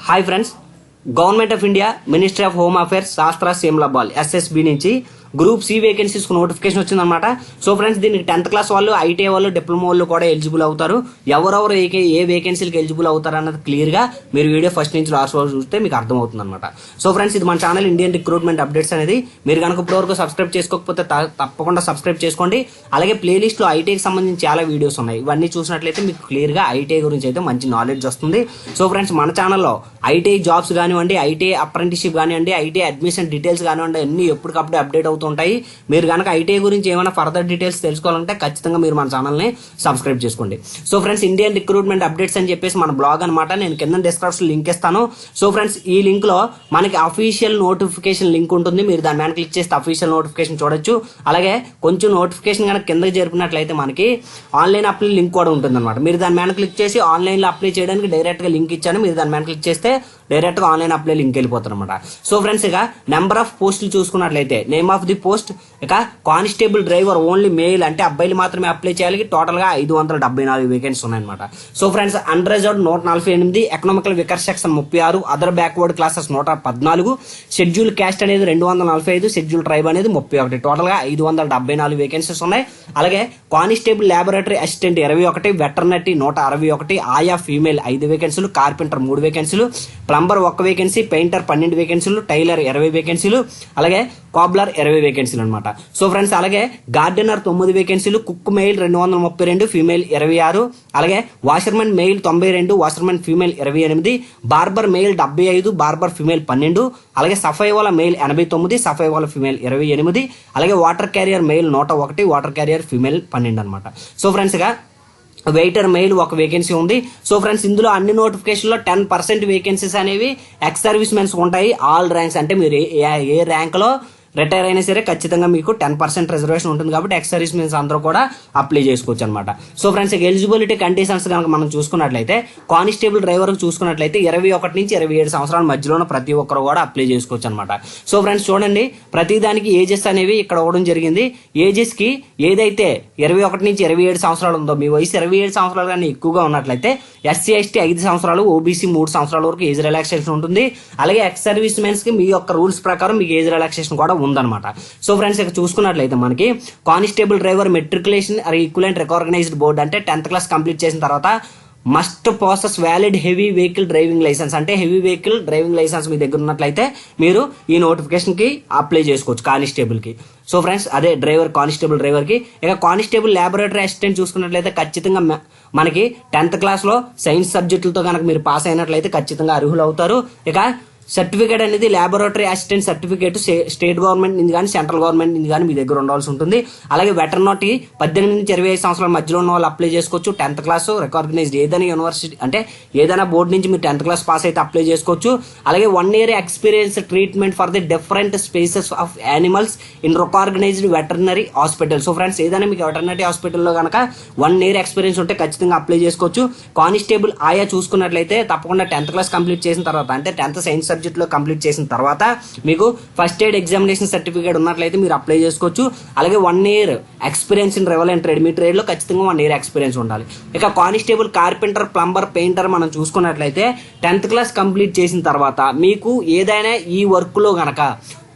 Hi friends, government of India ministry of home affairs शास्त्रा सिमलाबाल SSB నుంచి group C vacancies కు notification వచ్చిందన్నమాట. So friends, దీనికి 10th class వాళ్ళు, ఐటీఐ వాళ్ళు, డిప్లొమా వాళ్ళు కూడా ఎలిజిబుల్ అవుతారు. ఎవరెవరు ఏ వేకెన్సీలకు ఎలిజిబుల్ అవుతారు అన్నది క్లియర్ గా మీరు వీడియో ఫస్ట్ నుంచి లాస్ట్ వరకు చూస్తే మీకు అర్థమవుతుంది అనమాట. సో ఫ్రెండ్స్, ఇది మన ఛానల్ ఇండియన్ రిక్రూట్మెంట్ అప్డేట్స్ అనేది. మీరు కనుక ఇప్పటివరకు సబ్స్క్రైబ్ చేసుకోకపోతే తప్పకుండా సబ్స్క్రైబ్ చేసుకోండి. అలాగే ప్లేలిస్ట్ లో ఐటీఐకి సంబంధించి చాలా వీడియోస్ ఉన్నాయి. ఇవన్నీ చూసినట్లయితే మీకు క్లియర్ గా ఐటీఐ గురించి అయితే మంచి నాలెడ్జ్ వస్తుంది. సో ఫ్రెండ్స్, మన ఛానల్లో ఐటీఐ జాబ్స్ కానివ్వండి, ఐటీఐ అప్రెంటిస్షిప్ కానివ్వండి, ఐటీఐ అడ్మిషన్ డీటెయిల్స్ కానివ్వండి, అన్ని ఎప్పటికప్పుడు అప్డేట్ అవుతుంటాయి. మీరు కనుక ఐటీఐ గురించి ఏమైనా ఫర్దర్ డీటెయిల్స్ తెలుసుకోవాలంటే ఖచ్చితంగా మీరు మన ఛానల్ని సబ్స్క్రైబ్ చేసుకోండి. So friends, Indian recruitment updates అని చెప్పేసి మన బ్లాగ్ అనమాట. నేను కింద డిస్క్రిప్షన్ లింక్ ఇస్తాను. సో ఫ్రెండ్స్, ఈ లింక్ లో మనకి అఫీషియల్ నోటిఫికేషన్ లింక్ ఉంటుంది. మీరు దాని మీద క్లిక్ చేస్తే అఫీషియల్ నోటిఫికేషన్ చూడొచ్చు. అలాగే కొంచెం నోటిఫికేషన్ కనుక కిందకి జరిపినట్లయితే మనకి ఆన్లైన్ అప్లై లింక్ కూడా ఉంటుంది అనమాట. మీరు దాని మీద క్లిక్ చేసి ఆన్లైన్ లో అప్లై చేయడానికి డైరెక్ట్ గా లింక్ ఇచ్చాను. మీరు దాని మీద క్లిక్ చేస్తే డైరెక్ట్ గా ఆన్లైన్ అప్లై లింక్ వెళ్ళిపోతారు అనమాట. సో ఫ్రెండ్స్, ఇక నెంబర్ ఆఫ్ పోస్టులు చూసుకున్నట్లయితే నేమ్ ఆఫ్ ది పోస్ట్ ఇక కానిస్టేబుల్ డ్రైవర్ ఓన్లీ మేల్, అంటే అబ్బాయిలు మాత్రమే అప్లై చేయాలి. టోటల్ గా 574 వేకెన్సీ ఉన్నాయన్నమాట. So friends, unreserved 148, economical weaker section 36, other backward classes 114, schedule caste అనేది 245, షెడ్యూల్ ట్రైబ్ అనేది 31. టోటల్ గా 574 వేకెన్సీస్ ఉన్నాయి. అలాగే కానిస్టేబుల్ ల్యాబొరేటరీ అసిస్టెంట్ 21, వెటర్నరీ 161, ఆయా ఫీమేల్ 5 వేకెన్సీలు, carpenter 3 vacancies, plumber 1 vacancy, painter 12 వేకెన్సీలు, టైలర్ 20 వేకెన్సీలు, అలాగే కాబ్లర్ 20 వేకెన్సీలు అనమాట. సో ఫ్రెండ్స్, అలాగే గార్డెనర్ 9 వేకెన్సీలు, కుక్ మెయిల్ 232, ఫీమేల్ 26, అలాగే washermen male 92, washermen female 28, barber male 75, barber female 12, అలాగే సఫాయి వాళ్ళ మెయిల్ 89, సఫాయి వాళ్ళ ఫీమేల్ 28, అలాగే water carrier mail 101, water carrier female 12 అనమాట. సో ఫ్రెండ్స్, ఇక వెయిటర్ మెయిల్ 1 వేకెన్సీ ఉంది. సో ఫ్రెండ్స్, ఇందులో అన్ని నోటిఫికేషన్ లో 10% వేకెన్సీస్ అనేవి ఎక్స్ సర్వీస్ మెన్స్ ఉంటాయి. ఆల్ ర్యాంక్స్, అంటే మీరు ఏ ర్యాంక్ లో రిటైర్ అయినా సరే ఖచ్చితంగా మీకు 10% రిజర్వేషన్ ఉంటుంది. కాబట్టి ఎక్స్ సర్వీస్ మెన్స్ అందరూ కూడా అప్లై చేసుకోవచ్చు అనమాట. సో ఫ్రెండ్స్, ఎలిజిబిలిటీ కండిషన్స్ కనుక మనం చూసుకున్నట్లయితే కానిస్టేబుల్ డ్రైవర్ చూసుకున్నట్లయితే 21 నుంచి 27 సంవత్సరాల మధ్యలో ప్రతి ఒక్కరు కూడా అప్లై చేసుకోవచ్చు అనమాట. సో ఫ్రెండ్స్, చూడండి, ప్రతి దానికి ఏజెస్ అనేవి ఇక్కడ ఇవ్వడం జరిగింది. ఏజెస్ కి ఏదైతే 21 నుంచి 27 సంవత్సరాలు ఉందో, మీ వయసు 27 సంవత్సరాలు కానీ ఎక్కువగా ఉన్నట్లయితే ఎస్సీ ఎస్టీ 5 సంవత్సరాలు, ఓబీసీ 3 సంవత్సరాల వరకు ఏజ్ రిలాక్సేషన్ ఉంటుంది. అలాగే ఎక్స్ సర్వీస్ మెన్స్ కి మీ యొక్క రూల్స్ ప్రకారం మీకు ఏజ్ రిలాక్సేషన్ కూడా ఉందన్నమాట. సో ఫ్రెండ్స్, ఇక్కడ చూసుకున్నట్లయితే మనకి constable driver matriculation or equivalent recognized board, అంటే 10th క్లాస్ కంప్లీట్ చేసిన తర్వాత must process valid heavy vehicle driving licence, అంటే హెవీ వెహికల్ డ్రైవింగ్ లైసెన్స్ మీ దగ్గర ఉన్నట్లయితే మీరు ఈ నోటిఫికేషన్ కి అప్లై చేసుకోవచ్చు కానిస్టేబుల్ కి. సో ఫ్రెండ్స్, అదే డ్రైవర్, కానిస్టేబుల్ డ్రైవర్ కి. ఇక కానిస్టేబుల్ ల్యాబొరేటరీ అసిస్టెంట్ చూసుకున్నట్లయితే ఖచ్చితంగా మనకి 10th క్లాస్ లో సైన్స్ సబ్జెక్టులతో కనుక మీరు పాస్ అయినట్లయితే ఖచ్చితంగా అర్హులు అవుతారు. ఇక సర్టిఫికేట్ అనేది laboratory assistant certificate state government నుంచి కానీ సెంట్రల్ గవర్నమెంట్ నుంచి కానీ మీ దగ్గర ఉండాల్సి ఉంటుంది. అలాగే వెటర్నరీ 18 నుంచి 25 సంవత్సరాల మధ్యలో ఉన్న వాళ్ళు అప్లై చేసుకోవచ్చు. 10th క్లాస్ రికగ్నైజ్డ్ ఏదైనా యూనివర్సిటీ, అంటే ఏదైనా బోర్డు నుంచి మీరు 10th క్లాస్ పాస్ అయితే అప్లై చేసుకోవచ్చు. అలాగే 1 year experience treatment for the different species of animals in recognized veterinary hospital. So friends, ఏదైనా మీకు వెటర్నరీ హాస్పిటల్లో కనుక 1 year ఎక్స్పీరియన్స్ ఉంటే ఖచ్చితంగా అప్లై చేసుకోవచ్చు. కానిస్టేబుల్ ఆయా చూసుకున్నట్లయితే తప్పకుండా 10th క్లాస్ కంప్లీట్ చేసిన తర్వాత, అంటే 10th సైన్స్ సబ్జెక్ట్ లో కంప్లీట్ చేసిన తర్వాత మీకు ఫస్ట్ ఎయిడ్ ఎగ్జామినేషన్ సర్టిఫికేట్ ఉన్నట్లయితే మీరు అప్లై చేసుకోవచ్చు. అలాగే 1 year ఎక్స్పీరియన్స్ ఇన్ రెవల్ అండ్ ట్రేడ్, మీ ట్రేడ్ లో ఖచ్చితంగా 1 year ఎక్స్పీరియన్స్ ఉండాలి. ఇక కానిస్టేబుల్ కార్పెంటర్ ప్లంబర్ పెయింటర్ మనం చూసుకున్నట్లయితే 10th క్లాస్ కంప్లీట్ చేసిన తర్వాత మీకు ఏదైనా ఈ వర్క్ లో గనక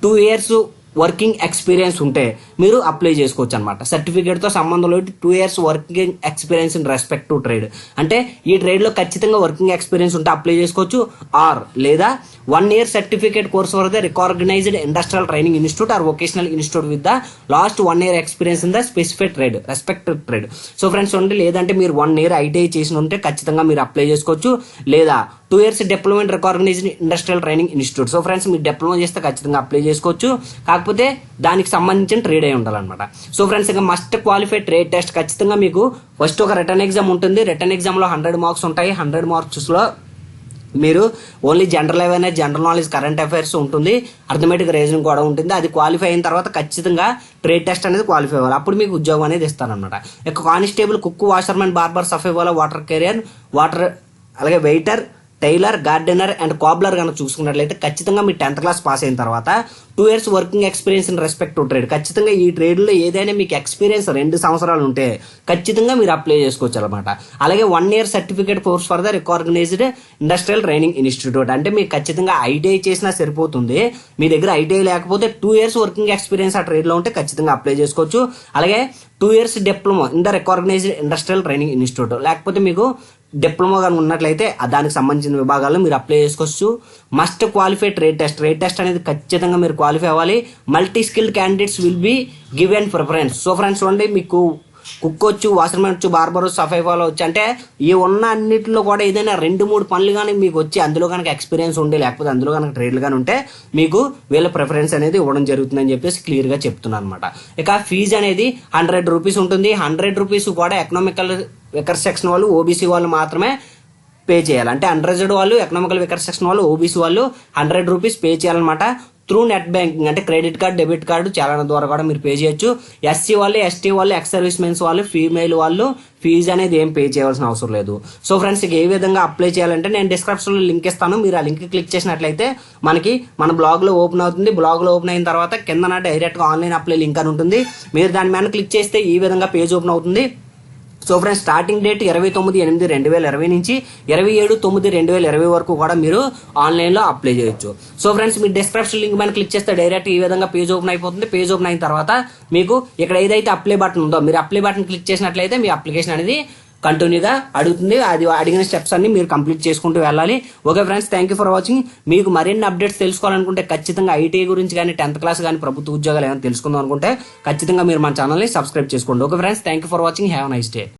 2 years వర్కింగ్ ఎక్స్పీరియన్స్ ఉంటే మీరు అప్లై చేసుకోవచ్చు అనమాట. సర్టిఫికేట్ తో సంబంధం లేదు, 2 years working experience in respect to trade, అంటే ఈ ట్రేడ్ లో ఖచ్చితంగా వర్కింగ్ ఎక్స్పీరియన్స్ ఉంటే అప్లై చేసుకోవచ్చు. ఆర్ లేదా 1 year certificate course for the recognized industrial training institute or vocational institute with the last 1 year experience in the specific trade respect trade. So friends, ఉండి లేదంటే మీరు 1 year ఐటీఐ చేసి ఉంటే ఖచ్చితంగా మీరు అప్లై చేసుకోవచ్చు. లేదా 2 years diploma in recognized industrial training institute. So friends, మీరు డిప్లొమా చేస్తే ఖచ్చితంగా అప్లై చేసుకోవచ్చు. కాకపోతే దానికి సంబంధించిన ట్రేడ్ అయి ఉండాలన్నమాట. సో ఫ్రెండ్స్, ఇక మస్ట్ క్వాలిఫై ట్రేడ్ టెస్ట్ ఖచ్చితంగా మీకు ఫస్ట్ ఒక రిటర్న్ ఎగ్జామ్ ఉంటుంది. రిటర్న్ ఎగ్జామ్ లో 100 మార్క్స్ ఉంటాయి. 100 మార్క్స్ లో మీరు only general awareness, general knowledge, current affairs ఉంటుంది. అర్థమెటిక్ రీజనింగ్ కూడా ఉంటుంది. అది క్వాలిఫై అయిన తర్వాత ఖచ్చితంగా ట్రేడ్ టెస్ట్ అనేది క్వాలిఫై అవ్వాలి. అప్పుడు మీకు ఉద్యోగం అనేది ఇస్తారనమాట. ఇక కానిస్టేబుల్, కుక్, వాషర్మెన్, బార్బర్, సఫాయి వాళ్ళ, వాటర్ క్యారియర్, అలాగే waiter, tailor, gardener and cobbler కనుక చూసుకున్నట్లయితే ఖచ్చితంగా మీ 10th క్లాస్ పాస్ అయిన తర్వాత 2 years working experience in respect to trade. ఖచ్చితంగా ఈ ట్రేడ్లో ఏదైనా మీకు ఎక్స్పీరియన్స్ 2 సంవత్సరాలు ఉంటే ఖచ్చితంగా మీరు అప్లై చేసుకోవచ్చు అనమాట. అలాగే 1 year certificate course for the recognized industrial training institute. అంటే మీకు ఖచ్చితంగా ఐటీఐ చేసినా సరిపోతుంది. మీ దగ్గర ఐటీఐ లేకపోతే 2 years వర్కింగ్ ఎక్స్పీరియన్స్ ఆ ట్రేడ్లో ఉంటే ఖచ్చితంగా అప్లై చేసుకోవచ్చు. అలాగే 2 years diploma in the recognized industrial training institute, లేకపోతే మీకు డిప్లొమా కానీ ఉన్నట్లయితే దానికి సంబంధించిన విభాగాల్లో మీరు అప్లై చేసుకోవచ్చు. మస్ట్ క్వాలిఫై ట్రేడ్ టెస్ట్ అనేది ఖచ్చితంగా మీరు క్వాలిఫై అవ్వాలి. Multi skilled candidates will be given preference. So friends చూడండి, మీకు కుక్ వచ్చు, వాషర్మెన్ వచ్చు, బార్బర్, సఫాయి ఫాలో వచ్చు, అంటే ఈ ఉన్న అన్నింటిలో కూడా ఏదైనా 2-3 పనులు కానీ మీకు వచ్చి అందులో కనుక ఎక్స్పీరియన్స్ ఉండే, లేకపోతే అందులో కనుక ట్రేడ్లు కానీ ఉంటే మీకు వీళ్ళ ప్రిఫరెన్స్ అనేది ఇవ్వడం జరుగుతుందని చెప్పేసి క్లియర్గా చెప్తున్నాను అనమాట. ఇక ఫీజు అనేది 100 రూపీస్ ఉంటుంది. 100 రూపీస్ కూడా ఎకనామికల్ వికర్ సెక్షన్ వాళ్ళు, ఓబీసీ వాళ్ళు మాత్రమే పే చేయాలి. అంటే అన్రిజర్వ్డ్ వాళ్ళు, ఎకనామికల్ వికర్ సెక్షన్ వాళ్ళు, ఓబీసీ వాళ్ళు 100 రూపీస్ పే చేయాలన్నమాట. త్రూ నెట్ బ్యాంకింగ్ అంటే క్రెడిట్ కార్డ్, డెబిట్ కార్డు, చాలాన ద్వారా కూడా మీరు పే చేయొచ్చు. ఎస్సీ వాళ్ళు, ఎస్టీ వాళ్ళు, ఎక్స్ సర్వీస్ మెన్స్ వాళ్ళు, ఫీమేల్ వాళ్ళు ఫీజు అనేది ఏం పే చేయాల్సిన అవసరం లేదు. సో ఫ్రెండ్స్, ఏ విధంగా అప్లై చేయాలంటే నేను డిస్క్రిప్షన్లో లింక్ ఇస్తాను. మీరు ఆ లింక్ క్లిక్ చేసినట్లయితే మనకి మన బ్లాగ్లో ఓపెన్ అవుతుంది. బ్లాగ్లో ఓపెన్ అయిన తర్వాత కిందన డైరెక్ట్గా ఆన్లైన్ అప్లై లింక్ అని ఉంటుంది. మీరు దాని మీద క్లిక్ చేస్తే ఈ విధంగా పేజ్ ఓపెన్ అవుతుంది. సో ఫ్రెండ్స్, స్టార్టింగ్ డేట్ 29/8/2020 నుంచి 27/9/2020 వరకు కూడా మీరు ఆన్లైన్లో అప్లై చేయొచ్చు. సో ఫ్రెండ్స్, మీరు డిస్క్రిప్షన్ లింక్ మీద క్లిక్ చేస్తే డైరెక్ట్ ఈ విధంగా పేజ్ ఓపెన్ అయిపోతుంది. పేజ్ ఓపెన్ అయిన తర్వాత మీకు ఇక్కడ ఏదైతే అప్లై బటన్ ఉందో, మీరు అప్లై బటన్ క్లిక్ చేసినట్లయితే మీ అప్లికేషన్ అనేది కంటిన్యూగా అడుగుతుంది. అది అడిగిన స్టెప్స్ అన్ని మీరు కంప్లీట్ చేసుకుంటూ వెళ్ళాలి. Okay friends, thank you for watching. మీకు మరిన్ని అప్డేట్స్ తెలుసుకోవాలనుకుంటే ఖచ్చితంగా ఐటీఐ గురించి కానీ 10th క్లాస్ కానీ ప్రభుత్వ ఉద్యోగాలు ఏమైనా తెలుసుకుందాం అనుకుంటే ఖచ్చితంగా మీరు మన ఛానల్ని సబ్స్క్రైబ్ చేసుకోండి. Okay friends, thank you for watching. Have a nice day.